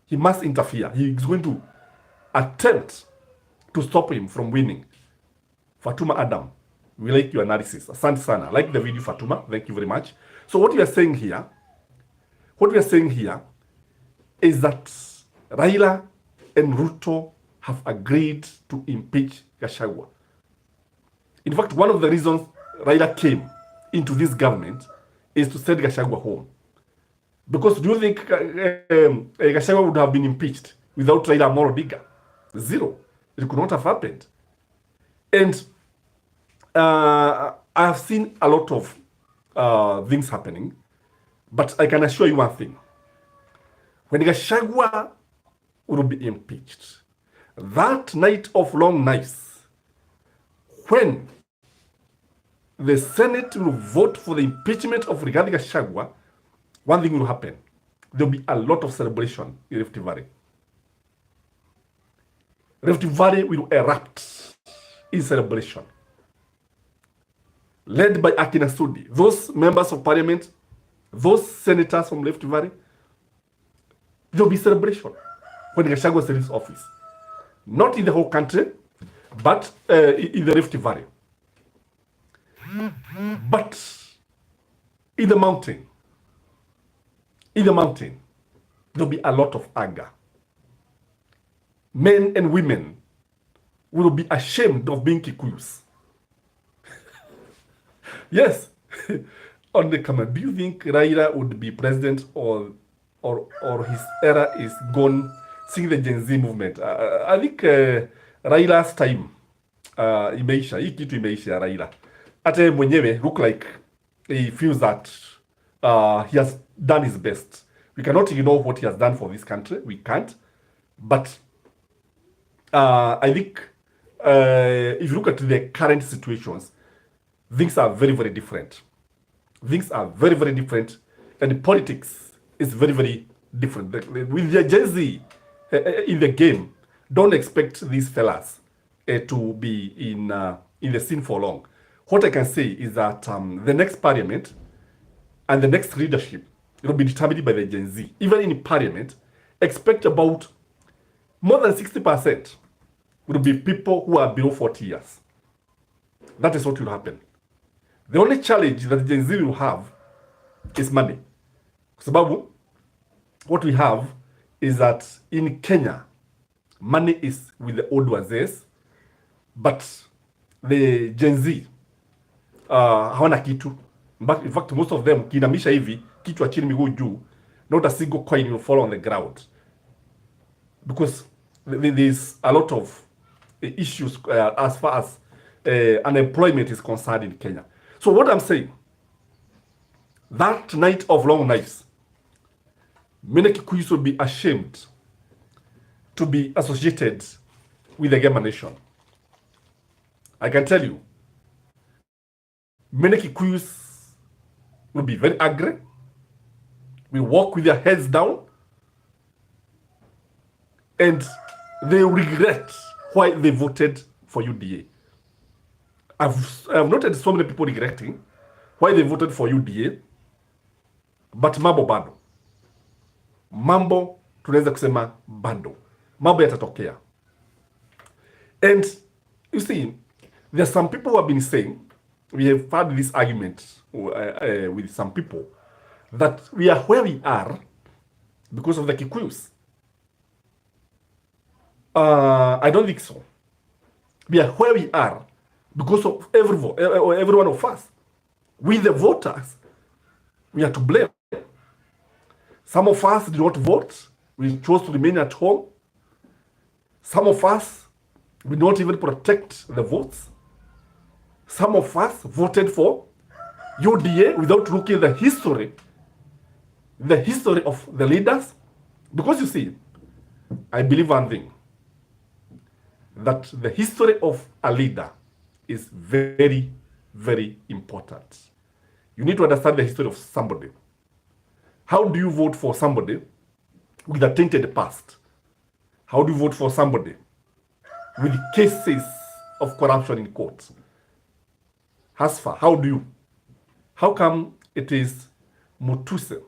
He must interfere. He is going to attempt to stop him from winning. Fatuma Adam, we like your analysis. Asante sana. Like the video, Fatuma. Thank you very much. So what we are saying here is that Raila and Ruto have agreed to impeach Gachagua. In fact, one of the reasons Raila came into this government is to send Gachagua home. Because do you think Gachagua would have been impeached without Raila Amolo Odinga? Zero. It could not have happened. And I have seen a lot of things happening, but I can assure you one thing. When Gachagua will be impeached, that night of long nights, when the Senate will vote for the impeachment of Rigathi Gachagua, one thing will happen. There will be a lot of celebration in Rift Valley. Rift Valley will erupt in celebration. Led by Akina Sudi, those members of parliament, those senators from Rift Valley, there will be celebration when Gachagua leaves office. Not in the whole country, but in the Rift Valley. But in the mountain, there'll be a lot of anger. Men and women will be ashamed of being Kikuyus. Yes. On the camera, do you think Raila would be president or his era is gone? Seeing the Gen Z movement, I think Raila's time imeisha. Hii kitu imeisha Raila. Hata mwenyewe look like he feels that he has done his best. We cannot ignore what he has done for this country. We can't. But I think if you look at the current situations, things are very, very different. Things are very, very different. And politics is very, very different. With the Gen Z in the game, don't expect these fellas to be in the scene for long. What I can say is that the next parliament and the next leadership will be determined by the Gen Z. Even in parliament, expect about more than 60% will be people who are below 40 years. That is what will happen. The only challenge that the Gen Z will have is money. Sababu, what we have is that in Kenya, money is with the old wazees, but the Gen Z hawana kitu. But in fact, most of them, kinamisha hivi, kichwa chini miguu juu, not a single coin will fall on the ground. Because there's a lot of issues as far as unemployment is concerned in Kenya. So what I'm saying, that night of long nights, many Kikuyus will be ashamed to be associated with the Gema nation. I can tell you, many Kikuyus will be very angry, will walk with their heads down, and they regret why they voted for UDA. I've noted so many people regretting why they voted for UDA, but mambo bado. Mambo tunaweza kusema bado. Mambo yatatokea. And you see, there are some people who have been saying, we have had this argument with some people, that we are where we are because of the Kikuyus. I don't think so. We are where we are because of every one of us. We the voters, we are to blame. Some of us did not vote. We chose to remain at home. Some of us will not even protect the votes. Some of us voted for UDA without looking at the history of the leaders. Because you see, I believe one thing, that the history of a leader is very, very important. You need to understand the history of somebody. How do you vote for somebody with a tainted past? How do you vote for somebody with cases of corruption in court? As far, how do you? How come it is Mutuse,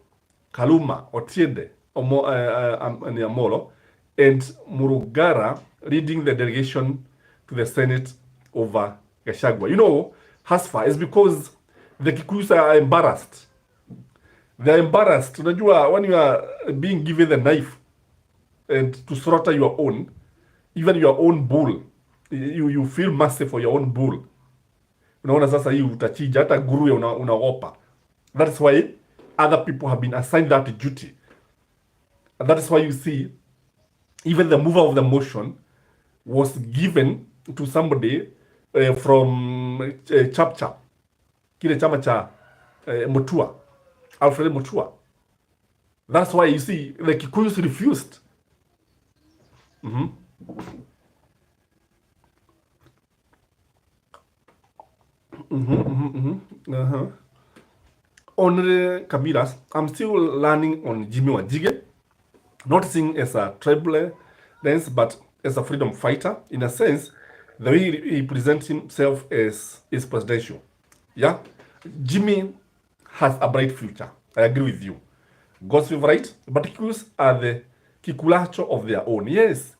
Kaluma, Otiende, Amolo, and Murugara leading the delegation to the Senate over Gachagua? You know, as far is because the Kikuyus are embarrassed. They're embarrassed. Unajua, when you are being given the knife and to slaughter your own, even your own bull, you feel mercy for your own bull. Unaona sasa hii utachija, hata nguruwe unaogopa. That is why other people have been assigned that duty. And that is why you see, even the mover of the motion was given to somebody from Chapchap, kile chama cha Mutua, Alfred Mutua. That's why you see the Kikuyus refused. On Kabiras, I'm still learning on Jimmy Wanjige, not seeing as a tribal lens, but as a freedom fighter. In a sense, the way he presents himself as is presidential. Yeah, Jimmy has a bright future. I agree with you. God's favorite, but Kikuyus are the kikulacho of their own. Yes,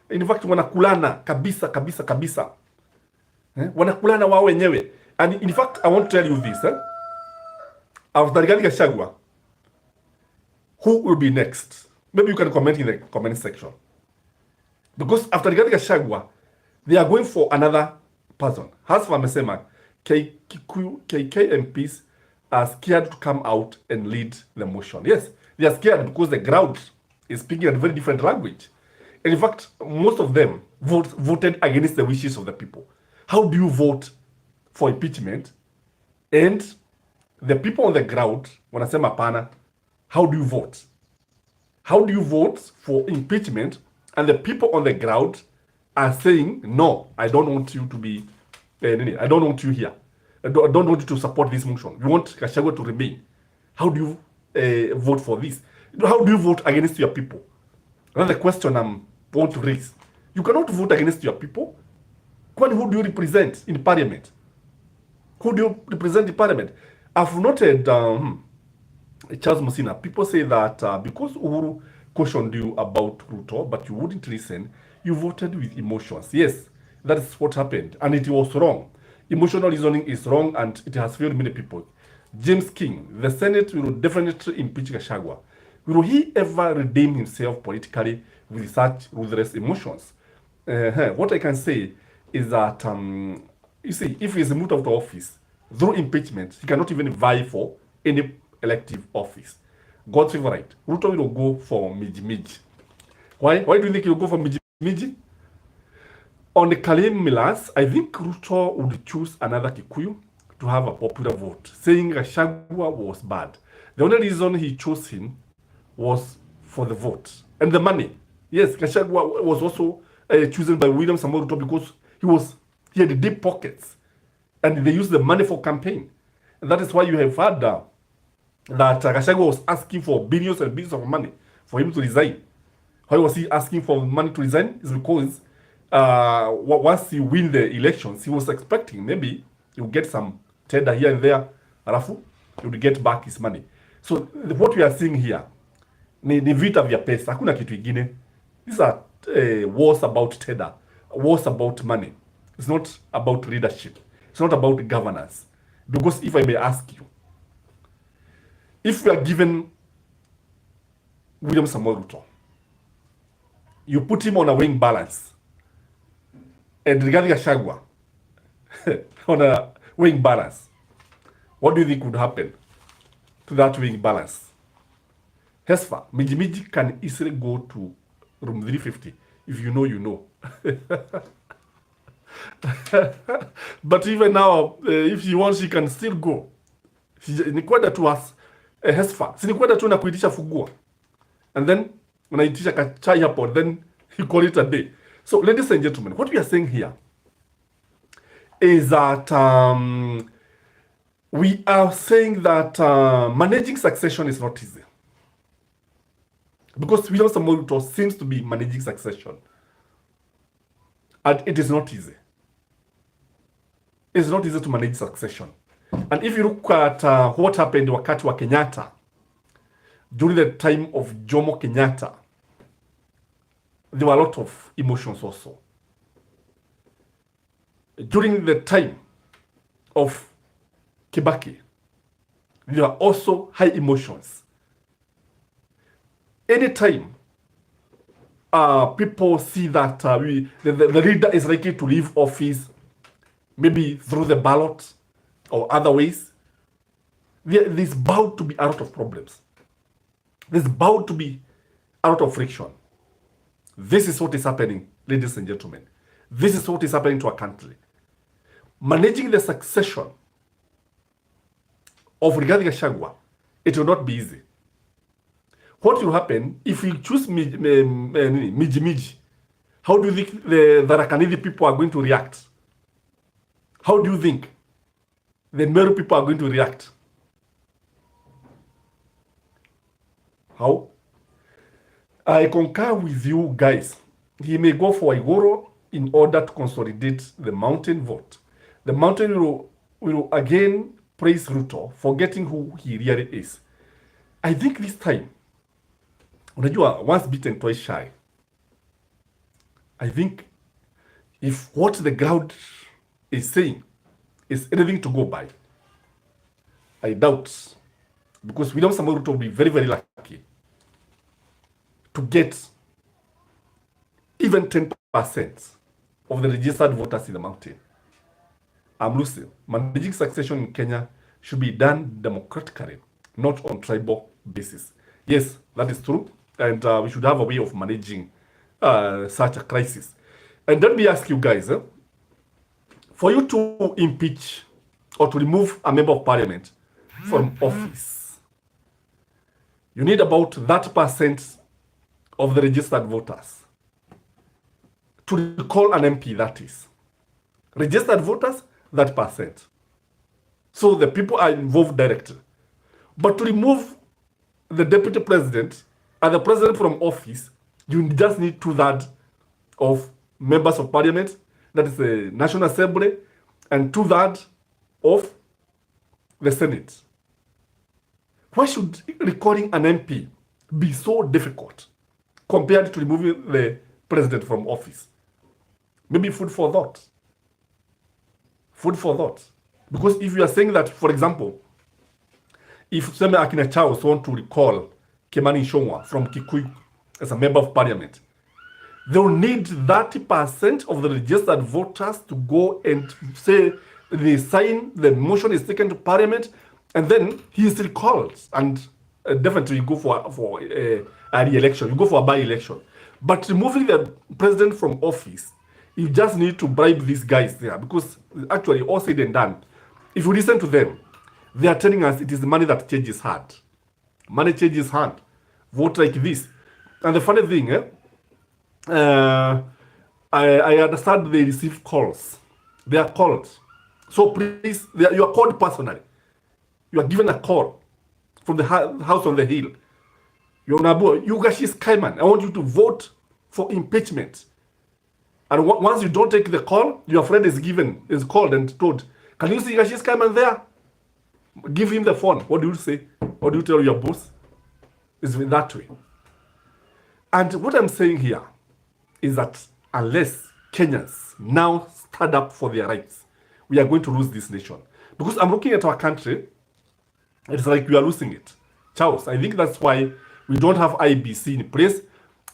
in fact, wanakulana kabisa. Wanakulana wao wenyewe. And in fact, I want to tell you this. After Gachagua, who will be next? Maybe you can comment in the comment section. Because after Gachagua, they are going for another person. As for Mesema, KK MPs are scared to come out and lead the motion. Yes, they are scared because the crowd is speaking a very different language. And in fact, most of them voted against the wishes of the people. How do you vote for impeachment and the people on the ground wanasema pana? How do you vote? How do you vote for impeachment and the people on the ground are saying, no, I don't want you to be, I don't want you here. I don't want you to support this motion. We want Gachagua to remain. How do you vote for this? How do you vote against your people? Another question I want to raise. You cannot vote against your people. Who do you represent in parliament? Who do you represent in parliament? I've noted Charles Musina. People say that because Uhuru cautioned you about Ruto, but you wouldn't listen, you voted with emotions. Yes, that is what happened, and it was wrong. Emotional reasoning is wrong, and it has failed many people. James King, the Senate will definitely impeach Gachagua. Will he ever redeem himself politically with such ruthless emotions? What I can say is that, you see, if he's moved out of office, through impeachment, he cannot even vie for any elective office. God's favorite, Ruto will go for Miji Miji. Why? Why do you think he'll go for Miji Miji? On the Kalim Millers, I think Ruto would choose another Kikuyu to have a popular vote, saying Gachagua was bad. The only reason he chose him was for the vote and the money. Yes, Gachagua was also chosen by William Samoei Ruto because he had deep pockets, and they used the money for campaign. And that is why you have heard that Gachagua was asking for billions and billions of money for him to resign. Why was he asking for money to resign? Is because once he win the elections, he was expecting maybe he will get some tender here and there, alafu he would get back his money. So what we are seeing here ni vita vya pesa, hakuna kitu ingine. These are wars about tender, wars about money. It's not about leadership. It's not about governance. Because if I may ask you, if you are given William Samoei Ruto, you put him on a weighing balance, and regarding Gachagua on a weighing balance, what do you think would happen to that weighing balance? Hesfa, Miji Miji can easily go to room 350. If you know, you know. But even now, if she wants, she can still go. Ni kwenda tu Hesfa. Si ni kwenda tu na kuitisha fugua. And then, unaitisha kachai hapo, then you call it a day. So, ladies and gentlemen, what we are saying here is that we are saying that managing succession is not easy. Because William Samoei Ruto seems to be managing succession. And it is not easy. It's not easy to manage succession. And if you look at what happened wakati wa Kenyatta, during the time of Jomo Kenyatta, there were a lot of emotions also. During the time of Kibaki, there are also high emotions. Anytime people see that the leader is likely to leave office, maybe through the ballot or other ways, there's bound to be a lot of problems. There's bound to be a lot of friction. This is what is happening, ladies and gentlemen. This is what is happening to our country. Managing the succession of Rigathi Gachagua, it will not be easy. What will happen if we choose Miji Miji? How do you think the Tharaka people are going to react? How do you think the Meru people are going to react? How? I concur with you guys. He may go for Igoro in order to consolidate the mountain vote. The mountain will again praise Ruto, forgetting who he really is. I think this time, unajua, once beaten, twice shy. I think if what the ground is saying is anything to go by, I doubt, because William Samoei Ruto will be very, very lucky to get even 10% of the registered voters in the mountain. I'm losing. Managing succession in Kenya should be done democratically, not on tribal basis. Yes, that is true, and we should have a way of managing such a crisis. And let me ask you guys, for you to impeach or to remove a member of parliament from office, you need about that % of the registered voters to recall an MP, that is. Registered voters, that %. So the people are involved directly. But to remove the deputy president and the president from office, you just need 2/3 of members of parliament, that is the National Assembly, and 2/3 of the Senate. Why should recalling an MP be so difficult compared to removing the president from office? Maybe food for thought. Food for thought. Because if you are saying that, for example, if Seme Akina Charles want to recall Kimani Ichung'wah from Kikuyu as a member of parliament, they will need 30% of the registered voters to go and say they sign, the motion is taken to parliament, and then he is recalled, and definitely you go for a re-election, you go for a by-election. But removing the president from office, you just need to bribe these guys there, because actually, all said and done, if you listen to them, they are telling us it is money that changes heart. Money changes hand. Vote like this. And the funny thing, I understand they receive calls. They are called. So please, you are called personally. You are given a call from the house on the hill. You Gachagua Kaiman, I want you to vote for impeachment. And once you don't take the call, your friend is called and told, can you see Gachagua Kaiman there? Give him the phone. What do you say? What do you tell your boss? It's been that way. And what I'm saying here is that unless Kenyans now stand up for their rights, we are going to lose this nation. Because I'm looking at our country, it's like we are losing it. Charles, I think that's why we don't have IBC in place.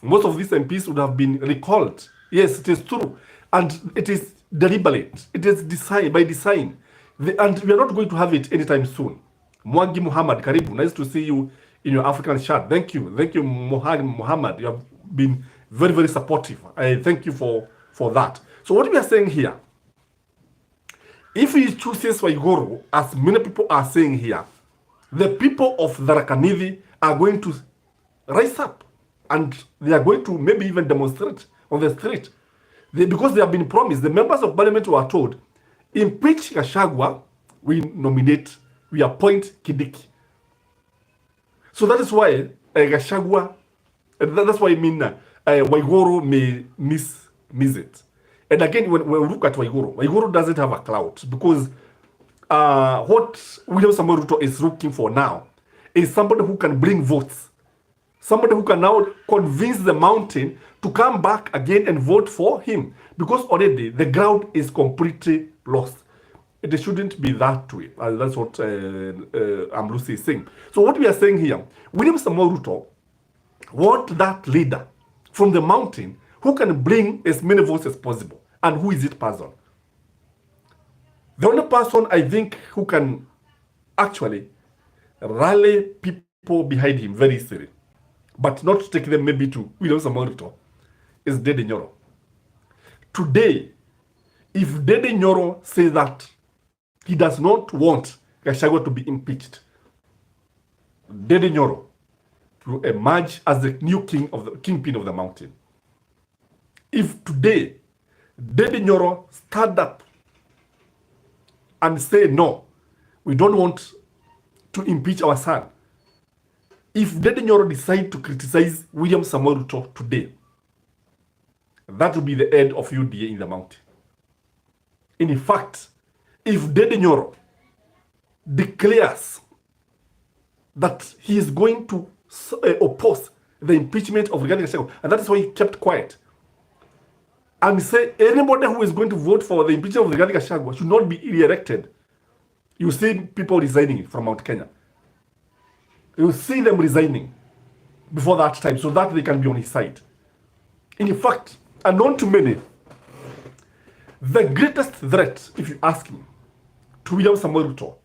Most of these MPs would have been recalled. Yes, it is true. And it is deliberate. It is designed by design. And we are not going to have it anytime soon. Mwangi Muhammad, Karibu, nice to see you in your African chat. Thank you. Thank you, Muhammad. You have been very, very supportive. I thank you for that. So what we are saying here, if he chooses Waiguru, as many people are saying here, the people of Tharaka-Nithi are going to rise up, and they are going to maybe even demonstrate on the street. Because they have been promised, the members of parliament were told, impeach Gachagua, we appoint Kidiki. So that is why Gachagua, that's why I mean Waiguru may miss it. And again, when we look at Waiguru doesn't have a clout, because what William Samoei Ruto is looking for now is somebody who can bring votes, somebody who can now convince the mountain to come back again and vote for him, because already the ground is completely lost. It shouldn't be that way. That's what Amlusi is saying. So what we are saying here, William Samoei Ruto want that leader from the mountain who can bring as many votes as possible. And who is it person? The only person I think who can actually rally people behind him very easily, but not take them maybe to William Samoei Ruto, is Dede Nyoro. Today, if Dede Nyoro says that he does not want Gachagua to be impeached, Dede Nyoro will emerge as the new kingpin of the mountain. If today Dede Nyoro stand up and say, no, we don't want to impeach our son, if Dede Nyoro decide to criticize William Samoei Ruto today, that will be the end of UDA in the mountain. In fact, if Dede Nyoro declares that he is going to oppose the impeachment of Rigathi Gachagua, and that is why he kept quiet, and say anybody who is going to vote for the impeachment of Rigathi Gachagua should not be re-elected, you see people resigning from Mount Kenya. You see them resigning before that time so that they can be on his side. In fact, unknown to many, the greatest threat, if you ask me, to William Samoei Ruto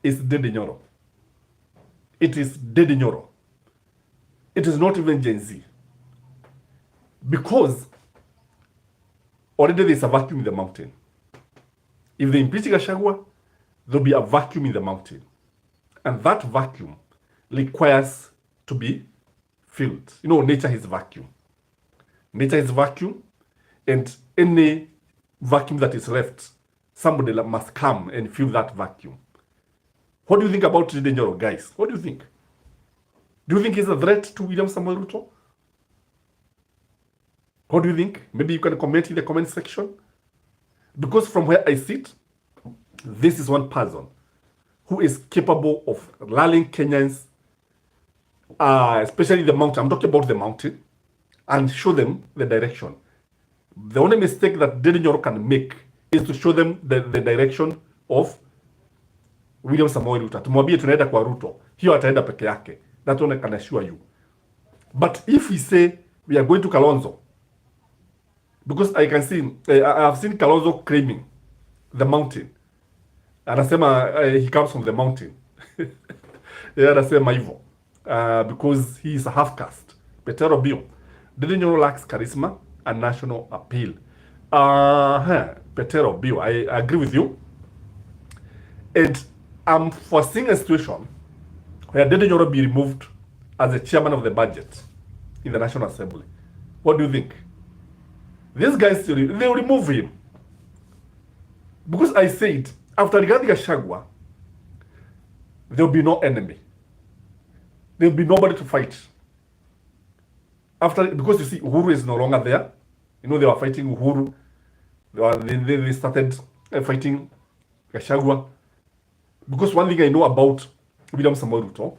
is Dede Nyoro. It is Dede Nyoro. It is not even Gen Z. Because already there is a vacuum in the mountain. If they impeach Gachagua, there will be a vacuum in the mountain. And that vacuum requires to be filled. You know, nature is vacuum. Nature is vacuum, and any vacuum that is left, somebody must come and fill that vacuum. What do you think about Dede Nyoro, guys? What do you think? Do you think he's a threat to William Samoei Ruto? What do you think? Maybe you can comment in the comment section. Because from where I sit, this is one person who is capable of rallying Kenyans, especially the mountain. I'm talking about the mountain, and show them the direction. The only mistake that Dede Nyoro can make is to show them the direction of William Samoei Ruto. Tumwambie tunaenda kwa Ruto, hiyo ataenda peke yake. That one I can assure you. But if we say we are going to Kalonzo, because I can see, I have seen Kalonzo claiming the mountain. Anasema he comes from the mountain. Yeah, anasema hivyo. Because he is a half caste. Petero Bio. Didn't you know lacks charisma and national appeal? Petero Bio, I agree with you. And I'm foreseeing a situation where Dede Nyoro be removed as the chairman of the budget in the National Assembly. What do you think? These guys, they'll remove him. Because I said, after regarding Gachagua, there'll be no enemy. There'll be nobody to fight. Because you see, Uhuru is no longer there. You know, they were fighting Uhuru. They started fighting Gachagua. Because one thing I know about William Samoei Ruto,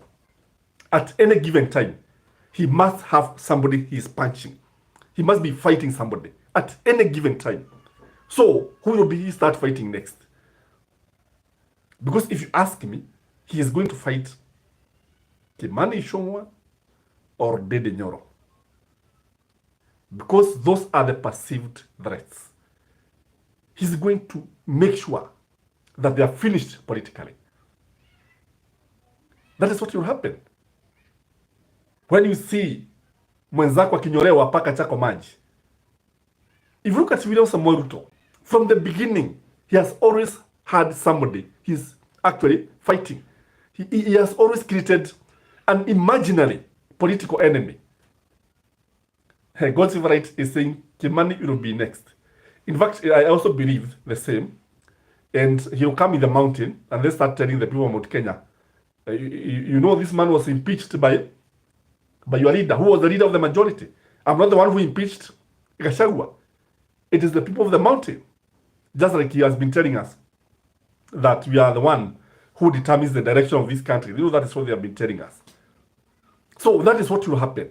at any given time, he must have somebody he is punching. He must be fighting somebody at any given time. So, who will he start fighting next? Because if you ask me, he is going to fight Kimani Ichung'wah or Dede Nyoro. Because those are the perceived threats. He's going to make sure that they are finished politically. That is what will happen. When you see mwenzako akinyolewa paka chako maji. If you look at William Samoei Ruto, from the beginning, he has always had somebody he's actually fighting. He has always created an imaginary political enemy. God's favorite is saying Kimani will be next. In fact, I also believe the same. And he'll come in the mountain and they start telling the people about Kenya. You know, this man was impeached by your leader. Who was the leader of the majority? I'm not the one who impeached Gachagua. It is the people of the mountain. Just like he has been telling us that we are the one who determines the direction of this country. You know, that is what they have been telling us. So that is what will happen.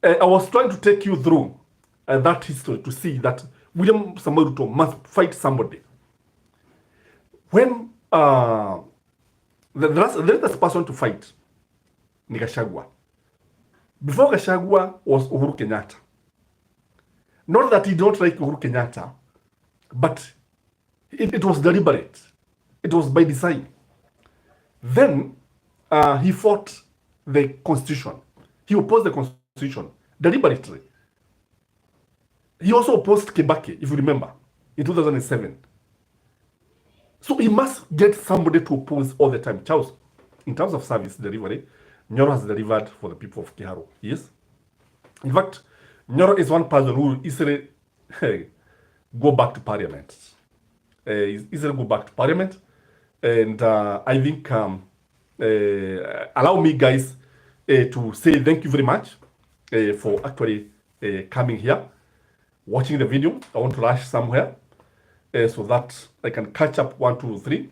I was trying to take you through that history to see that William Samoei Ruto must fight somebody. When the latest person to fight ni Gachagua. Before Gachagua was Uhuru Kenyatta. Not that he did not like Uhuru Kenyatta, but it was deliberate. It was by design. Then he fought the constitution. He opposed the constitution deliberately. He also opposed Kibaki, if you remember, in 2007. So he must get somebody to oppose all the time. Charles, in terms of service delivery, Nyoro has delivered for the people of Kiharu. Yes. In fact, Nyoro is one person who will easily go back to parliament. Easily go back to parliament. And I think, allow me guys to say thank you very much for actually coming here, watching the video. I want to rush somewhere so that I can catch up 1, 2, 3.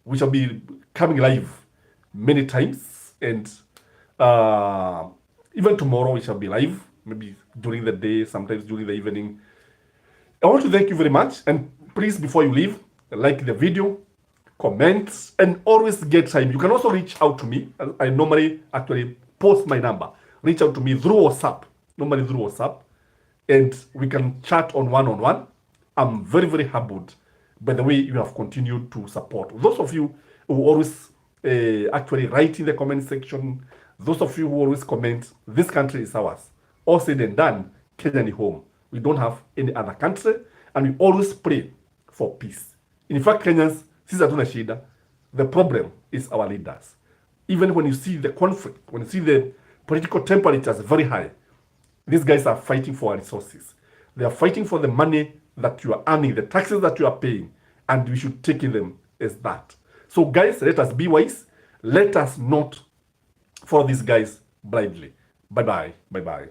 We shall be coming live many times. And even tomorrow we shall be live, maybe during the day, sometimes during the evening. I want to thank you very much. And please, before you leave, like the video, comment, and always get time. You can also reach out to me. I normally actually post my number. Reach out to me through WhatsApp, normally through WhatsApp, and we can chat on one-on-one. I'm very, very humbled by the way you have continued to support. Those of you who always actually write in the comment section, those of you who always comment, this country is ours. All said and done, Kenya is home. We don't have any other country, and we always pray for peace. In fact, Kenyans, sisi hatuna shida. The problem is our leaders. Even when you see the conflict, when you see the political temperatures very high, these guys are fighting for our resources. They are fighting for the money that you are earning, the taxes that you are paying, and we should take them as that. So guys, let us be wise. Let us not follow these guys blindly. Bye-bye. Bye-bye.